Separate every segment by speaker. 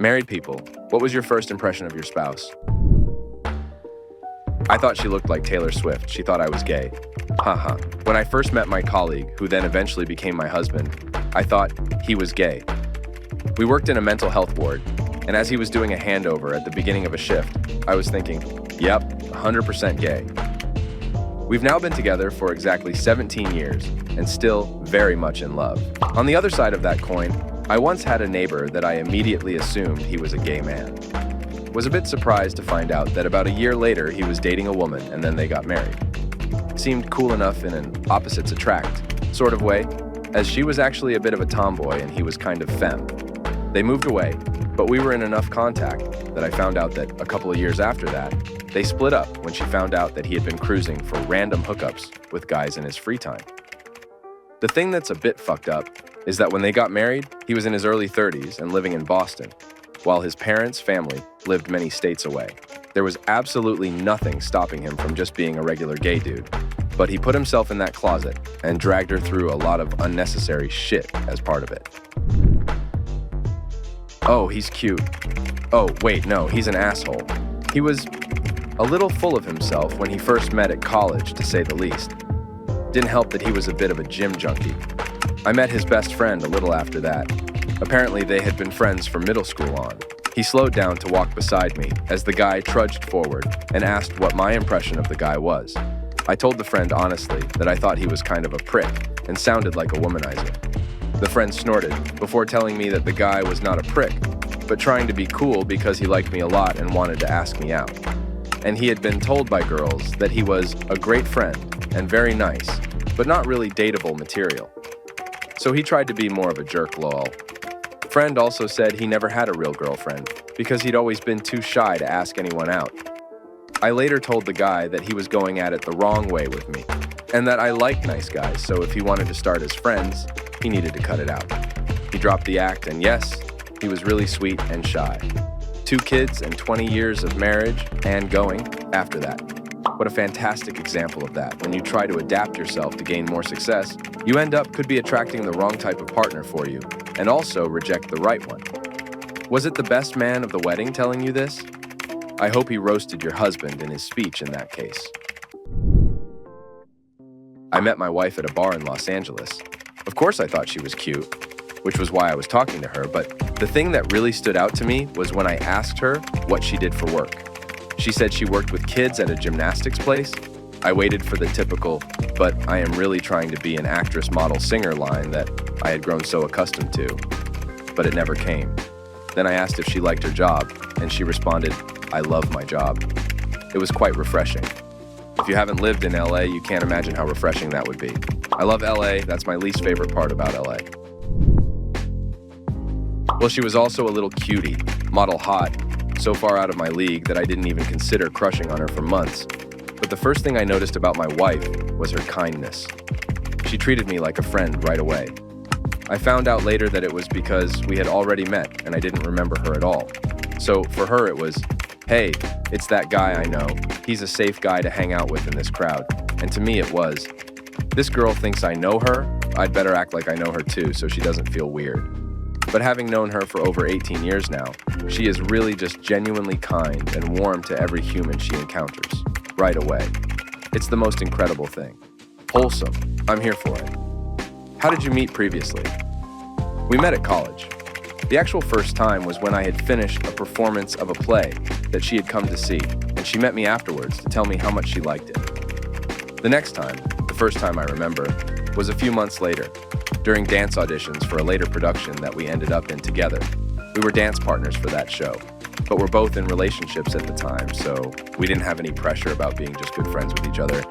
Speaker 1: Married people, what was your first impression of your spouse? I thought she looked like Taylor Swift. She thought I was gay. Haha. When I first met my colleague, who then eventually became my husband, I thought he was gay. We worked in a mental health ward, and as he was doing a handover at the beginning of a shift, I was thinking, yep, 100% gay. We've now been together for exactly 17 years, and still very much in love. On the other side of that coin, I once had a neighbor that I immediately assumed he was a gay man. Was a bit surprised to find out that about a year later he was dating a woman and then they got married. Seemed cool enough in an opposites attract sort of way, as she was actually a bit of a tomboy and he was kind of femme. They moved away, but we were in enough contact that I found out that a couple of years after that, they split up when she found out that he had been cruising for random hookups with guys in his free time. The thing that's a bit fucked up is that when they got married, he was in his early 30s and living in Boston, while his parents' family lived many states away. There was absolutely nothing stopping him from just being a regular gay dude, but he put himself in that closet and dragged her through a lot of unnecessary shit as part of it. Oh, he's cute. Oh, wait, no, he's an asshole. He was a little full of himself when he first met at college, to say the least. Didn't help that he was a bit of a gym junkie. I met his best friend a little after that. Apparently, they had been friends from middle school on. He slowed down to walk beside me as the guy trudged forward and asked what my impression of the guy was. I told the friend honestly that I thought he was kind of a prick and sounded like a womanizer. The friend snorted before telling me that the guy was not a prick, but trying to be cool because he liked me a lot and wanted to ask me out. And he had been told by girls that he was a great friend and very nice, but not really dateable material. So he tried to be more of a jerk lol. Friend also said he never had a real girlfriend because he'd always been too shy to ask anyone out. I later told the guy that he was going at it the wrong way with me, and that I like nice guys, so if he wanted to start as friends, he needed to cut it out. He dropped the act, and yes, he was really sweet and shy. 2 kids and 20 years of marriage and going after that. What a fantastic example of that. When you try to adapt yourself to gain more success, you end up could be attracting the wrong type of partner for you, and also reject the right one. Was it the best man of the wedding telling you this? I hope he roasted your husband in his speech in that case. I met my wife at a bar in Los Angeles. Of course I thought she was cute, which was why I was talking to her, but the thing that really stood out to me was when I asked her what she did for work. She said she worked with kids at a gymnastics place. I waited for the typical, but I am really trying to be an actress, model, singer line that I had grown so accustomed to, but it never came. Then I asked if she liked her job, and she responded, I love my job. It was quite refreshing. If you haven't lived in LA, you can't imagine how refreshing that would be. I love LA, that's my least favorite part about LA. Well, she was also a little cutie, model hot, so far out of my league that I didn't even consider crushing on her for months. But the first thing I noticed about my wife was her kindness. She treated me like a friend right away. I found out later that it was because we had already met and I didn't remember her at all. So for her it was, hey, it's that guy I know. He's a safe guy to hang out with in this crowd. And to me it was, this girl thinks I know her, I'd better act like I know her too so she doesn't feel weird. But having known her for over 18 years now, she is really just genuinely kind and warm to every human she encounters, right away. It's the most incredible thing. Wholesome. I'm here for it. How did you meet previously? We met at college. The actual first time was when I had finished a performance of a play that she had come to see, and she met me afterwards to tell me how much she liked it. The next time, the first time I remember, was a few months later, during dance auditions for a later production that we ended up in together. We were dance partners for that show, but we're both in relationships at the time, so we didn't have any pressure about being just good friends with each other.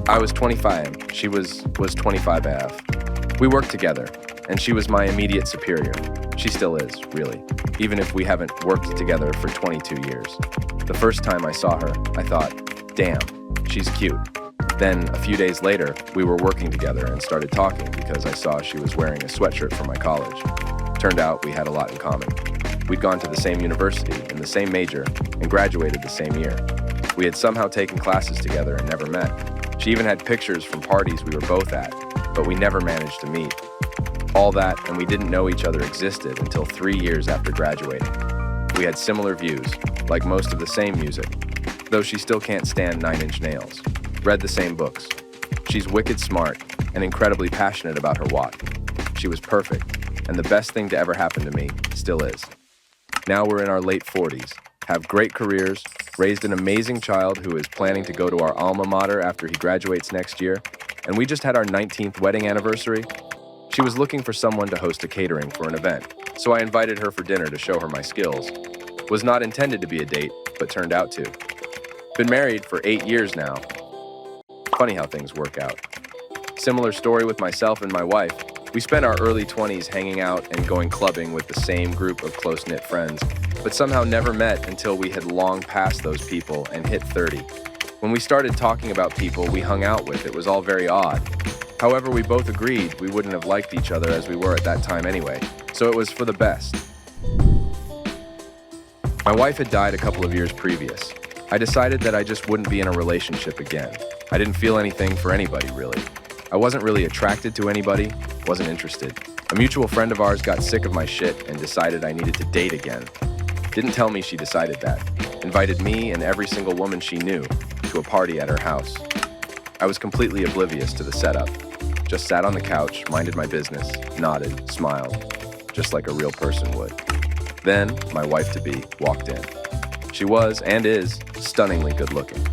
Speaker 1: I was 25, she was 25 AF. We worked together, and she was my immediate superior. She still is, really, even if we haven't worked together for 22 years. The first time I saw her, I thought, damn, she's cute. Then, a few days later, we were working together and started talking because I saw she was wearing a sweatshirt from my college. Turned out we had a lot in common. We'd gone to the same university, in the same major, and graduated the same year. We had somehow taken classes together and never met. She even had pictures from parties we were both at, but we never managed to meet. All that, and we didn't know each other existed until 3 years after graduating. We had similar views, like most of the same music, though she still can't stand Nine Inch Nails. Read the same books. She's wicked smart and incredibly passionate about her walk. She was perfect, and the best thing to ever happen to me still is. Now we're in our late 40s, have great careers, raised an amazing child who is planning to go to our alma mater after he graduates next year, and we just had our 19th wedding anniversary. She was looking for someone to host a catering for an event, so I invited her for dinner to show her my skills. Was not intended to be a date, but turned out to. Been married for 8 years now. Funny how things work out. Similar story with myself and my wife. We spent our early 20s hanging out and going clubbing with the same group of close-knit friends, but somehow never met until we had long passed those people and hit 30. When we started talking about people we hung out with, it was all very odd. However, we both agreed we wouldn't have liked each other as we were at that time anyway, so it was for the best. My wife had died a couple of years previous. I decided that I just wouldn't be in a relationship again. I didn't feel anything for anybody, really. I wasn't really attracted to anybody, wasn't interested. A mutual friend of ours got sick of my shit and decided I needed to date again. Didn't tell me she decided that. Invited me and every single woman she knew to a party at her house. I was completely oblivious to the setup. Just sat on the couch, minded my business, nodded, smiled, just like a real person would. Then, my wife-to-be walked in. She was, and is, stunningly good-looking.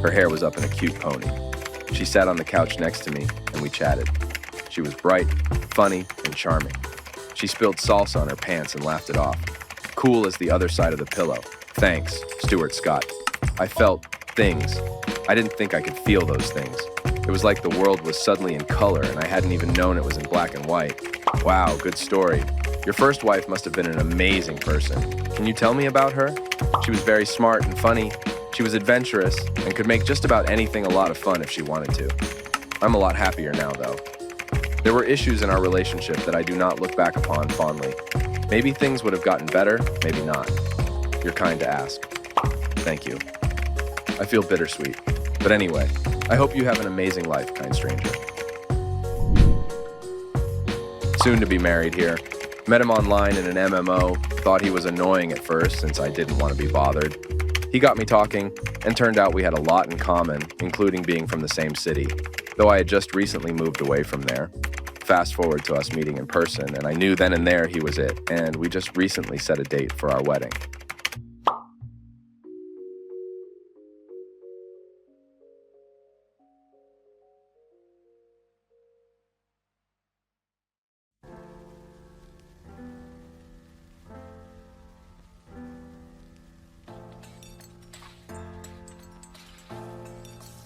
Speaker 1: Her hair was up in a cute pony. She sat on the couch next to me, and we chatted. She was bright, funny, and charming. She spilled salsa on her pants and laughed it off. Cool as the other side of the pillow. Thanks, Stuart Scott. I felt things. I didn't think I could feel those things. It was like the world was suddenly in color, and I hadn't even known it was in black and white. Wow, good story. Your first wife must have been an amazing person. Can you tell me about her? She was very smart and funny. She was adventurous and could make just about anything a lot of fun if she wanted to. I'm a lot happier now, though. There were issues in our relationship that I do not look back upon fondly. Maybe things would have gotten better, maybe not. You're kind to ask. Thank you. I feel bittersweet. But anyway, I hope you have an amazing life, kind stranger. Soon to be married here. Met him online in an MMO, thought he was annoying at first since I didn't want to be bothered. He got me talking, and turned out we had a lot in common, including being from the same city, though I had just recently moved away from there. Fast forward to us meeting in person, and I knew then and there he was it, and we just recently set a date for our wedding.